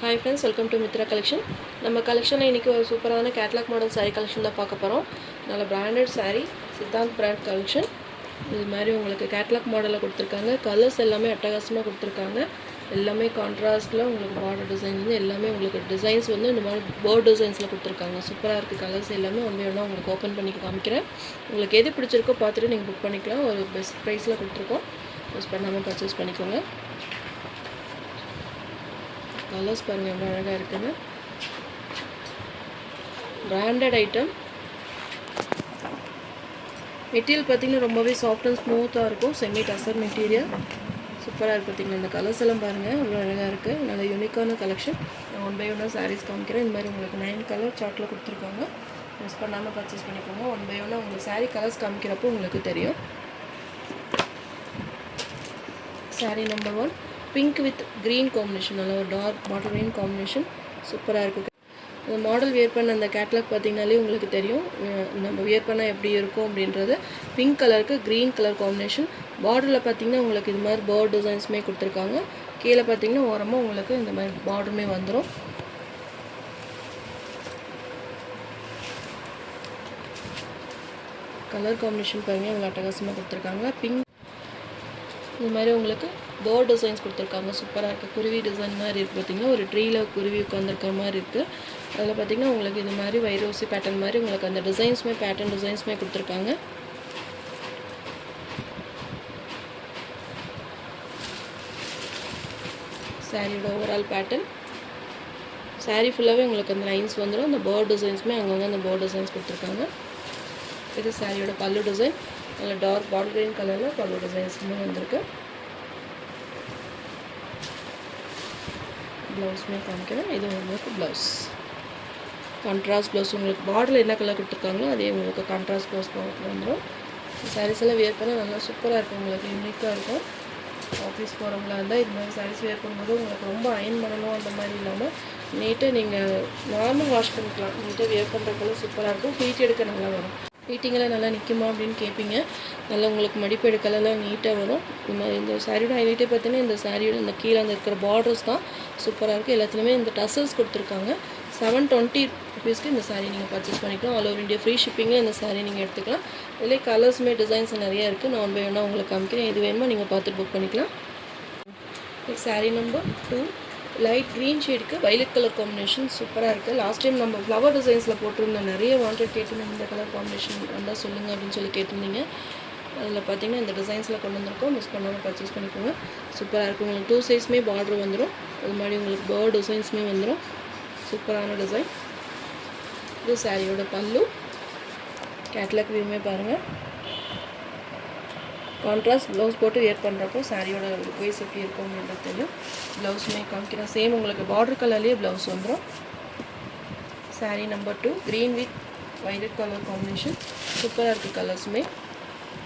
Hi friends, welcome to Mitra collection. நம்ம கலெக்ஷனில் இன்றைக்கி ஒரு சூப்பரான கேட்லாக் மாடல் saree கலெக்ஷன் தான் பார்க்க போகிறோம். நல்ல branded saree, Siddhant brand collection. இது மாதிரி உங்களுக்கு கேட்லாக் மாடலில் கொடுத்துருக்காங்க. கலர்ஸ் எல்லாமே அட்டகாசமாக கொடுத்துருக்காங்க. எல்லாமே கான்ட்ராஸ்ட்டில் உங்களுக்கு பார்டர் டிசைன் வந்து எல்லாமே உங்களுக்கு டிசைன்ஸ் வந்து இந்த மாதிரி பேர்ட் டிசைன்ஸில் கொடுத்துருக்காங்க. சூப்பராக இருக்குது. கலர்ஸ் எல்லாமே ஒன்று ஒன்றா உங்களுக்கு ஓப்பன் பண்ணி காமிக்கிறேன். உங்களுக்கு எது பிடிச்சிருக்கோ பார்த்துட்டு நீங்கள் புக் பண்ணிக்கலாம். ஒரு பெஸ்ட் ப்ரைஸில் கொடுத்துருக்கோம். யூஸ் பண்ணாமல் பர்ச்சேஸ் பண்ணிக்கோங்க. கலர்ஸ் பாருங்கள் எவ்வளோ அழகாக இருக்குன்னு. Branded item. மெட்டீரியல் பார்த்திங்கன்னா ரொம்பவே சாஃப்ட் அண்ட் ஸ்மூத்தாக இருக்கும். செமி டசர் மெட்டீரியல் சூப்பராக இருக்குது. பார்த்திங்கன்னா இந்த கலர்ஸ் எல்லாம் பாருங்கள் அவ்வளோ அழகாக இருக்குது. நல்ல யூனிக்கான கலெக்ஷன். நான் ஒன் பை ஒன்னாக சாரீஸ் காமிக்கிறேன். இந்த மாதிரி உங்களுக்கு 9 கலர் சார்ட்டில் கொடுத்துருக்காங்க. மிஸ் பண்ணாமல் பர்ச்சேஸ் பண்ணிக்கோங்க. ஒன் பை ஒன்னாக உங்களுக்கு சாரீ கலர்ஸ் காமிக்கிறப்போ உங்களுக்கு தெரியும். Sari number 1 pink with green combination. நல்ல ஒரு டார்க் பாட்டில் க்ரீன் காம்பினேஷன் சூப்பராக இருக்குது. இந்த மாடல் வியர் பண்ண அந்த கேட்லாக் பார்த்திங்கனாலே உங்களுக்கு தெரியும் நம்ம வியர் பண்ணால் எப்படி இருக்கும் அப்படின்றது. பிங்க் கலருக்கு க்ரீன் கலர் காம்பினேஷன். பார்டரில் பார்த்திங்கன்னா உங்களுக்கு இது மாதிரி பேர்ட் டிசைன்ஸுமே கொடுத்துருக்காங்க. கீழே பார்த்திங்கன்னா ஓரமாக உங்களுக்கு இந்த மாதிரி பார்டருமே வந்துடும். கலர் காம்பினேஷன் பாருங்கள் அவ்வளோ அட்டகாசமாக கொடுத்துருக்காங்க. பிங்க் இந்த மாதிரி உங்களுக்கு பேர்ட் டிசைன்ஸ் கொடுத்துருக்காங்க. சூப்பராக இருக்குது. குருவி டிசைன் மாதிரி இருக்குது. பார்த்திங்கன்னா ஒரு ட்ரீயில் குருவி உட்காந்துருக்கிற மாதிரி இருக்குது. அதில் பார்த்திங்கன்னா உங்களுக்கு இது மாதிரி வைரோசி பேட்டர்ன் மாதிரி உங்களுக்கு அந்த டிசைன்ஸுமே பேட்டர்ன் டிசைன்ஸுமே கொடுத்துருக்காங்க. சாரியோட ஓவரால் பேட்டர்ன். சாரீ ஃபுல்லாகவே உங்களுக்கு அந்த லைன்ஸ் வந்துடும். அந்த பேர்ட் டிசைன்ஸுமே அங்கங்கே அந்த பேர்ட் டிசைன்ஸ் கொடுத்துருக்காங்க. இது சாரியோட பல்லு டிசைன். நல்ல டார்க் பாட்டில் க்ரீன் கலரில் பல்லு டிசைன்ஸுமே வந்திருக்கு. ப்ளவுஸுமே காமிக்கிறேன். இது உங்களுக்கு ப்ளவுஸ் கான்ட்ராஸ்ட் ப்ளவுஸ். உங்களுக்கு பார்டரில் என்ன கலர் கொடுத்துருக்காங்களோ அதே உங்களுக்கு கான்ட்ராஸ்ட் ப்ளவுஸ் வந்துடும். சாரீஸ் எல்லாம் வியர் பண்ணால் நல்லா சூப்பராக இருக்கும். உங்களுக்கு யூனிக்காக இருக்கும். ஆஃபீஸ் போகிறவங்களா இருந்தால் இது மாதிரி சாரீஸ் வியர் பண்ணும்போது உங்களுக்கு ரொம்ப அயன் பண்ணணும் அந்த மாதிரி இல்லாமல் நீட்டாக நீங்கள் நார்மல் வாஷ் பண்ணிக்கலாம். நீட்டாக வியர் பண்ணுறதுக்குள்ள சூப்பராக இருக்கும். ஹீட் எடுக்க நல்லா வரும். ஹீட்டிங்கெல்லாம் நல்லா நிற்குமா அப்படின்னு கேட்பீங்க. நல்லா உங்களுக்கு மடிப்பு எடுக்கலாம் நீட்டாக வரும். இந்த சாரியோட ஹைலைட்டே பார்த்தீங்கன்னா இந்த சாரியோட இந்த கீழே அந்த இருக்கிற பார்டர்ஸ் தான் சூப்பராக இருக்குது. எல்லாத்துலேயுமே இந்த டசல்ஸ் கொடுத்துருக்காங்க. 720 ருபீஸ்க்கு இந்த சாரீ நீங்கள் பர்ச்சேஸ் பண்ணிக்கலாம். ஆல் ஓவர் இந்தியா ஃப்ரீ ஷிப்பிங்கில் இந்த சாரீ நீங்கள் எடுத்துக்கலாம். இதிலே கலர்ஸுமே டிசைன்ஸ் நிறையா இருக்குது. நான் ஒன் பை ஒன்னாக உங்களுக்கு காமிக்கிறேன். எது வேணுமோ நீங்கள் பார்த்துட்டு புக் பண்ணிக்கலாம். சாரீ நம்பர் 2 லைட் க்ரீன் ஷேடுக்கு வைலட் கலர் காம்பினேஷன் சூப்பராக இருக்குது. லாஸ்ட் டைம் நம்ம ஃப்ளவர் டிசைன்ஸில் போட்டிருந்தோம். நிறைய வாண்டட் கேட்டிருந்தேன் இந்த கலர் காம்பினேஷன் வந்தால் சொல்லுங்கள் அப்படின்னு சொல்லி கேட்டிருந்தீங்க. அதில் பார்த்தீங்கன்னா இந்த டிசைன்ஸில் கொண்டு வந்திருக்கோம். மிஸ் பண்ணாமல் பர்ச்சேஸ் பண்ணிக்கோங்க. சூப்பராக இருக்கும். உங்களுக்கு 2 சைஸ்மே பார்டர் வந்துடும். அது மாதிரி உங்களுக்கு பேர்ட் டிசைன்ஸுமே வந்துடும். சூப்பரான டிசைன். இது சாரியோட பல்லு. கேட்லாக் வியூமே பாருங்கள். கான்ட்ராஸ்ட் ப்ளவுஸ் போட்டு வியர் பண்ணுறப்போ சாரியோட வைஸ் எப்படி இருக்கும் அப்படின்றது தெரியும். ப்ளவுஸுமே காமிக்கிறேன். சேம் உங்களுக்கு பார்டர் கலர்லேயே ப்ளவுஸ் வந்துடும். Sari number 2 green with violet colour combination சூப்பராக இருக்குது. கலர்ஸுமே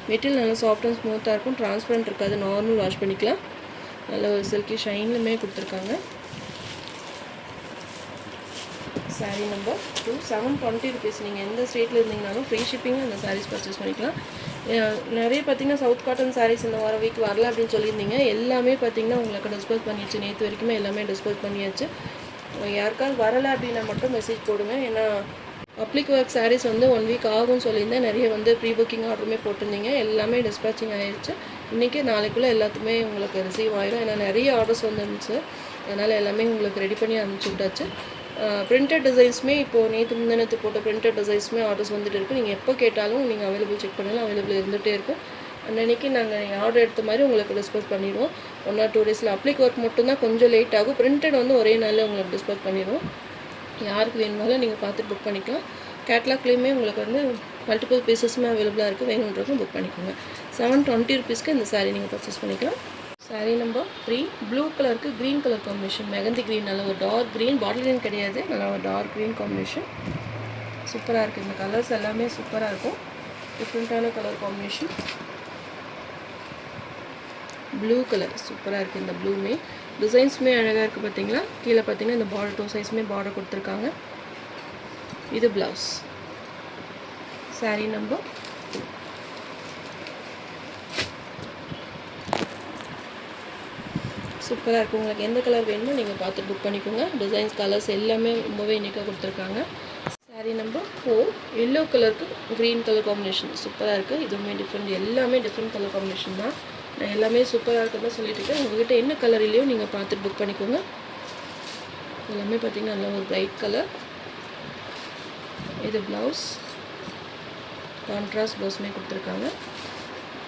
மெட்டீரியல் நல்லா சாஃப்ட் அண்ட் ஸ்மூத்தாக இருக்கும். டிரான்ஸ்பரண்ட் இருக்காது. நார்மல் வாஷ் பண்ணிக்கலாம். நல்ல ஒரு சில்கி ஷைன்லுமே கொடுத்துருக்காங்க. Sari number 2 720 rupees. நீங்கள் எந்த ஸ்டேட்டில் இருந்தீங்கனாலும் ஃப்ரீ ஷிப்பிங்கும் இந்த சாரீஸ் பர்ச்சேஸ் பண்ணிக்கலாம். நிறைய பார்த்திங்கன்னா சவுத் காட்டன் சாரீஸ் இந்த வார வீக் வரல அப்படின்னு சொல்லியிருந்தீங்க. எல்லாமே பார்த்திங்கன்னா உங்களுக்கு டிஸ்போஸ் பண்ணியாச்சு. நேற்று வரைக்குமே எல்லாமே டிஸ்போஸ் பண்ணியாச்சு. யாருக்காவது வரலை அப்படின்னா மட்டும் மெசேஜ் போடுங்க. ஏன்னா பப்ளிக் ஒர்க் சாரீஸ் வந்து 1 வீக் ஆகும்னு சொல்லியிருந்தேன். நிறைய வந்து ப்ரீ புக்கிங் ஆர்டருமே போட்டிருந்தீங்க. எல்லாமே டிஸ்பேச்சிங் ஆகிடுச்சு. இன்றைக்கி நாளைக்குள்ளே எல்லாத்துக்குமே உங்களுக்கு ரிசீவ் ஆகிடும். ஏன்னா நிறைய ஆர்டர்ஸ் வந்துருந்துச்சு. அதனால் எல்லாமே உங்களுக்கு ரெடி பண்ணி அனுப்பிச்சி விட்டாச்சு. பிரிண்டட் டிசைன்ஸுமே இப்போது நேற்று முந்தினத்து போட்ட பிரிண்டட் டிசைன்ஸுமே ஆர்டர்ஸ் வந்துட்டு இருக்குது. நீங்கள் எப்போ கேட்டாலும் நீங்கள் அவைலபிள் செக் பண்ணலாம். அவைலபிள் இருந்துகிட்டே இருக்கும். அன்றைக்கி நாங்கள் நீங்கள் ஆர்டர் எடுத்த மாதிரி உங்களுக்கு டிஸ்போஸ் பண்ணிடுவோம். 1 or 2 டேஸில். அப்ளிக் ஒர்க் மட்டும்தான் கொஞ்சம் லேட் ஆகும். பிரிண்டட் வந்து ஒரே நாளில் உங்களுக்கு டிஸ்போஸ் பண்ணிடுவோம். யாருக்கு வேணுமாலும் நீங்கள் பார்த்துட்டு புக் பண்ணிக்கலாம். கேட்லாக்லேயுமே உங்களுக்கு வந்து மல்டிபிள் பீசஸுமே அவைலபிளாக இருக்குது. வேணுன்றதும் புக் பண்ணிக்கோங்க. 720 ருபீஸ்க்கு இந்த சாரீ நீங்கள் பர்ச்சேஸ் பண்ணிக்கலாம். சாரீ நம்பர் 3 ப்ளூ கலருக்கு green colour combination. Mehndi green. நல்ல ஒரு டார்க் க்ரீன். பாட்டில் க்ரீன் கிடையாது. நல்லா ஒரு டார்க் க்ரீன் காம்பினேஷன் சூப்பராக இருக்குது. இந்த கலர்ஸ் எல்லாமே சூப்பராக இருக்கும். டிஃப்ரெண்ட்டான கலர் காம்பினேஷன். ப்ளூ கலர் சூப்பராக இருக்குது. இந்த ப்ளூமே டிசைன்ஸுமே அழகாக இருக்குது. பார்த்தீங்களா கீழே பார்த்தீங்கன்னா இந்த பார்டர் 2 சைஸுமே பார்டர் கொடுத்துருக்காங்க. இது ப்ளவுஸ். சாரீ நம்பர் சூப்பராக இருக்கும். உங்களுக்கு எந்த கலர் வேணுமோ நீங்கள் பார்த்து புக் பண்ணிக்கோங்க. டிசைன்ஸ் கலர்ஸ் எல்லாமே ரொம்பவே யூனிக்காக கொடுத்துருக்காங்க. சாரீ நம்பர் 4 எல்லோ கலருக்கு க்ரீன் கலர் காம்பினேஷன் சூப்பராக இருக்குது. இதுவுமே டிஃப்ரெண்ட், எல்லாமே டிஃப்ரெண்ட் கலர் காம்பினேஷன் தான். நான் எல்லாமே சூப்பராக இருக்குன்னு தான் சொல்லிட்டு இருக்கேன். உங்கள்கிட்ட என்ன கலர் இல்லையோ நீங்கள் பார்த்துட்டு புக் பண்ணிக்கோங்க. எல்லாமே பார்த்திங்கன்னா நல்ல ஒரு ப்ரைட் கலர். இது ப்ளவுஸ், கான்ட்ராஸ்ட் ப்ளவுஸுமே கொடுத்துருக்காங்க.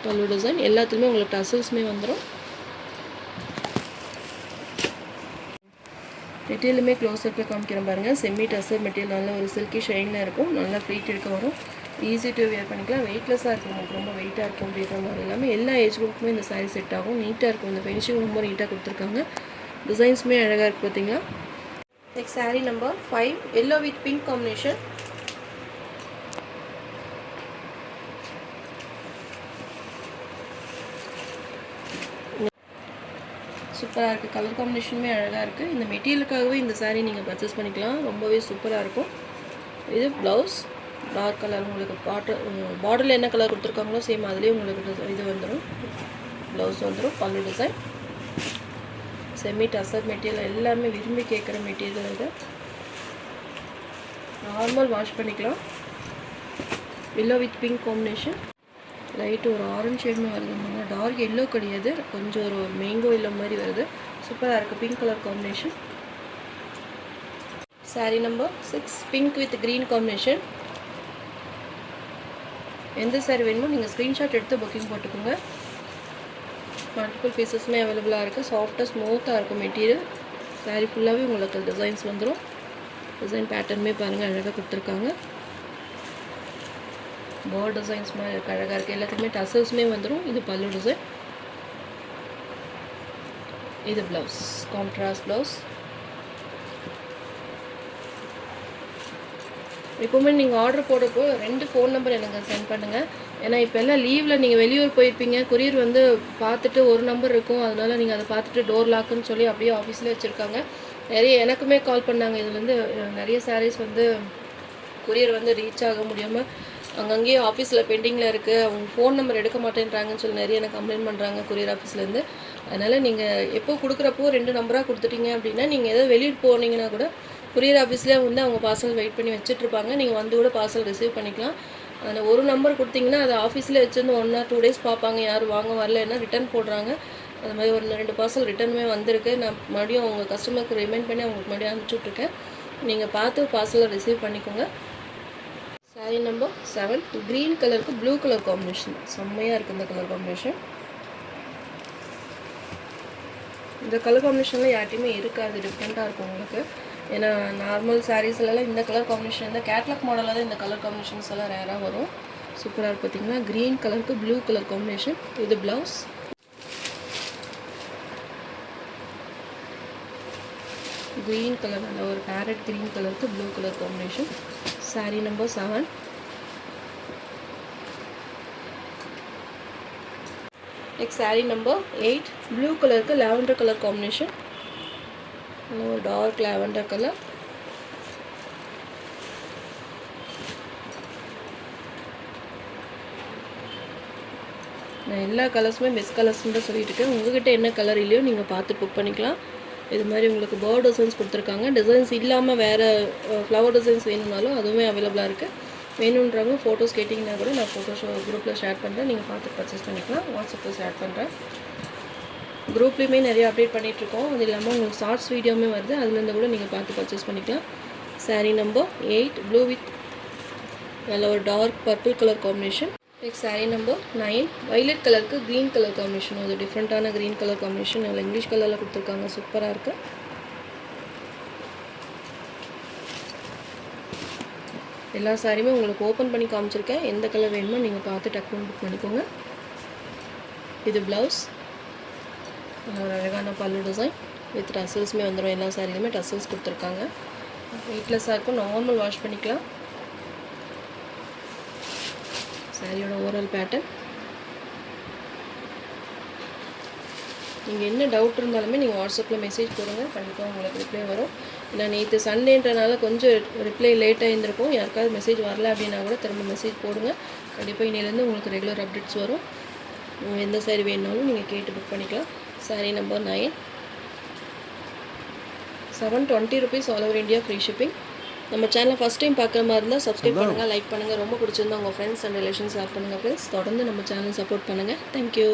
பல்லு டிசைன் எல்லாத்துலேயுமே உங்களுக்கு டசல்ஸுமே வந்துடும். மெட்டீரியலுமே க்ளோஸ்அப்பில் காமிக்கிறேன் பாருங்கள். செமி டசர் மெட்டீரியல், நல்ல ஒரு சில்கி ஷைனில் இருக்கும். நல்லா ஃப்ளீட் எடுக்க வரும். ஈஸி டு வேர் பண்ணிக்கலாம். வெயிட்லெஸ்ஸாக இருக்கும். உங்களுக்கு ரொம்ப வெயிட்டாக இருக்கும் அப்படின்ற மாதிரி எல்லாமே எல்லா ஏஜ் குரூப்புமே இந்த சாரீ செட் ஆகும். நீட்டாக இருக்கும். இந்த ஃபினிஷிங் ரொம்ப நீட்டாக கொடுத்துருக்காங்க. டிசைன்ஸுமே அழகாக இருக்குது பார்த்தீங்களா. Next sari number 5 yellow with pink combination. சூப்பராக இருக்குது. கலர் காம்பினேஷனுமே அழகாக இருக்குது. இந்த மெட்டீரியலுக்காகவே இந்த சாரீ நீங்கள் பர்ச்சேஸ் பண்ணிக்கலாம். ரொம்பவே சூப்பராக இருக்கும். இது ப்ளவுஸ் டார்க் கலர். உங்களுக்கு பார்டரில் என்ன கலர் கொடுத்துருக்காங்களோ சேம் அதுலேயே உங்களுக்கு இது வந்துடும். ப்ளவுஸ் வந்துடும். பல்லு டிசைன் செமி டசர் மெட்டீரியல், எல்லாமே விரும்பி கேட்குற மெட்டீரியல். இது நார்மல் வாஷ் பண்ணிக்கலாம். Yellow with pink combination. Light ஒரு ஆரஞ்சு ஷேட்மே வருது. டார்க் எல்லோ கிடையாது, கொஞ்சம் ஒரு மேங்கோ எல்லோ மாதிரி வருது. சூப்பராக இருக்குது. Pink colour combination. Sari number 6 pink with green combination. எந்த சாரீ வேணுமோ நீங்கள் ஸ்க்ரீன்ஷாட் எடுத்து புக்கிங் போட்டுக்கோங்க. மல்டிபிள் பீசஸுமே அவைலபிளாக இருக்குது. சாஃப்டாக ஸ்மூத்தாக இருக்கும் மெட்டீரியல். சாரீ ஃபுல்லாகவே உங்களுக்கு டிசைன்ஸ் வந்துடும். டிசைன் பேட்டர்னுமே பாருங்கள் அழகாக கொடுத்துருக்காங்க. பார்டர் டிசைன்ஸ் மாதிரி இருக்குது, அழகாக இருக்குது. எல்லாத்துக்குமே டசல்ஸுமே வந்துடும். இது பல்லு டிசைன். இது ப்ளவுஸ், கான்ட்ராஸ்ட் ப்ளவுஸ். எப்போவுமே நீங்கள் ஆர்டர் போடுறப்போ 2 ஃபோன் நம்பர் எனக்கு சென்ட் பண்ணுங்கள். ஏன்னா இப்போ எல்லாம் லீவில் நீங்கள் வெளியூர் போயிருப்பீங்க. கொரியர் வந்து பார்த்துட்டு ஒரு நம்பர் இருக்கும். அதனால் நீங்கள் அதை பார்த்துட்டு டோர் லாக்குன்னு சொல்லி அப்படியே ஆஃபீஸில் வச்சுருக்காங்க. நிறைய எனக்குமே கால் பண்ணாங்க. இதில் வந்து நிறைய சாரீஸ் வந்து கொரியர் வந்து ரீச் ஆக முடியாமல் அங்கங்கேயே ஆஃபீஸில் பெண்டிங்கில் இருக்குது. அவங்க ஃபோன் நம்பர் எடுக்க மாட்டேன்றாங்கன்னு சொல்லி நிறைய எனக்கு கம்ப்ளைண்ட் பண்ணுறாங்க கொரியர் ஆஃபீஸ்லேருந்து. அதனால் நீங்கள் எப்போ கொடுக்குறப்போ 2 நம்பராக கொடுத்துட்டீங்க அப்படின்னா நீங்கள் ஏதோ வெளியூர் போனீங்கன்னா கூட கொரியர் ஆஃபீஸ்லேயே வந்து அவங்க பார்சல் வெயிட் பண்ணி வச்சுட்ருப்பாங்க. நீங்கள் வந்து கூட பார்சல் ரிசீவ் பண்ணிக்கலாம். அதில் ஒரு நம்பர் கொடுத்தீங்கன்னா அதை ஆஃபீஸில் வச்சுருந்து 1 or 2 days பார்ப்பாங்க. யாரும் வாங்க வரலன்னா ரிட்டன் போடுறாங்க. அது மாதிரி ஒரு 2 பார்சல் ரிட்டனுமே வந்திருக்கு. நான் மறுபடியும் அவங்க கஸ்டமருக்கு ரிமைண்ட் பண்ணி அவங்களுக்கு மறுபடியும் அனுப்பிச்சுட்ருக்கேன். நீங்கள் பார்த்து பார்சலை ரிசீவ் பண்ணிக்கோங்க. சாரீ நம்பர் 7 க்ரீன் கலருக்கு ப்ளூ கலர் காம்பினேஷன். செம்மையாக இருக்குது இந்த கலர் காம்பினேஷன். இந்த கலர் காம்பினேஷனில் யார்ட்டையுமே இருக்காது. டிஃப்ரெண்ட்டாக இருக்கும் உங்களுக்கு. ஏன்னா நார்மல் சாரீஸ்லாம் இந்த கலர் காம்பினேஷன் தான், கேட்லாக் மாடலில் தான் இந்த கலர் காம்பினேஷன்ஸ் எல்லாம் ரேராக வரும். சூப்பராக இருக்குது பார்த்தீங்கன்னா. க்ரீன் கலருக்கு ப்ளூ கலர் காம்பினேஷன். இது ப்ளவுஸ். க்ரீன் கலர், நல்ல ஒரு பேரட் க்ரீன் கலருக்கு blue colour combination. Sari number 7 next sari number 8 blue கலருக்கு லாவெண்டர் கலர் காம்பினேஷன். ஒரு டார்க் லாவெண்டர் கலர். நான் எல்லா கலர்ஸுமே பெஸ்ட் கலர்ஸ்ன்னு தான் சொல்லிட்டு இருக்கேன். உங்கள்கிட்ட என்ன கலர் இல்லையோ நீங்கள் பார்த்து புக் பண்ணிக்கலாம். இது மாதிரி உங்களுக்கு பேர்ட் டிசைன்ஸ் கொடுத்துருக்காங்க. டிசைன்ஸ் இல்லாமல் வேறு ஃப்ளவர் டிசைன்ஸ் வேணும்னாலும் அதுவுமே அவைலபிளாக இருக்குது. வேணுன்றவங்க ஃபோட்டோஸ் கேட்டிங்கன்னா கூட நான் ஃபோட்டோஸ் குரூப்பில் ஷேர் பண்ணுறேன். நீங்கள் பார்த்து பர்ச்சேஸ் பண்ணிக்கலாம். வாட்ஸ்அப்பில் ஷேர் பண்ணுறேன். குரூப்லேயுமே நிறைய அப்டேட் பண்ணிகிட்ருக்கோம். அது இல்லாமல் உங்களுக்கு ஷார்ட்ஸ் வீடியோவுமே வருது. அதுலேருந்து கூட நீங்கள் பார்த்து பர்ச்சேஸ் பண்ணிக்கலாம். சாரீ நம்பர் 8 ப்ளூ வித் நல்ல ஒரு dark purple colour combination. Next sari number 9 violet கலருக்கு க்ரீன் கலர் காம்பினேஷன். அது டிஃப்ரெண்ட்டான க்ரீன் கலர் காம்பினேஷன். அதில் இங்கிலீஷ் கலரில் கொடுத்துருக்காங்க. சூப்பராக இருக்குது. எல்லா சாரியுமே உங்களுக்கு ஓப்பன் பண்ணி காமிச்சிருக்கேன். எந்த கலர் வேணுமோ நீங்கள் பார்த்து டக்குனு புக் பண்ணிக்கோங்க. இது ப்ளவுஸ், ஒரு அழகான பல்லு டிசைன் வித் டசல்ஸுமே வந்துடும். எல்லா சாரிலுமே டசல்ஸ் கொடுத்துருக்காங்க. வெயிட்லெஸ்ஸாக இருக்கும். நார்மல் வாஷ் பண்ணிக்கலாம். சாரியோட ஓவரால் பேட்டர்ன். நீங்கள் என்ன டவுட் இருந்தாலுமே நீங்கள் வாட்ஸ்அப்பில் மெசேஜ் போடுங்க. கண்டிப்பாக உங்களுக்கு ரிப்ளை வரும். இல்லை நேற்று சண்டேன்றனால கொஞ்சம் ரிப்ளை லேட்டாக இருந்திருக்கும். யாருக்காவது மெசேஜ் வரல அப்படின்னா கூட திரும்ப மெசேஜ் போடுங்க. கண்டிப்பாக இன்னிலேருந்து உங்களுக்கு ரெகுலர் அப்டேட்ஸ் வரும். எந்த சாரி வேணுனாலும் நீங்கள் கேட்டு புக் பண்ணிக்கலாம். Sari number 9 720 rupees all over India free shipping. நம்ம சேனலை ஃபஸ்ட் டைம் பார்க்குற மாதிரி இருந்தால் சப்ஸ்கிரைப் பண்ணுங்கள், லைக் பண்ணுங்கள். ரொம்ப பிடிச்சிருந்தா உங்கள் ஃப்ரெண்ட்ஸ் அண்ட் ரிலேஷன்ஸ் ஷேர் பண்ணுங்கள் ஃப்ரெண்ட்ஸ். தொடர்ந்து நம்ம சேனல் சப்போர்ட் பண்ணுங்கள். தேங்க்யூ.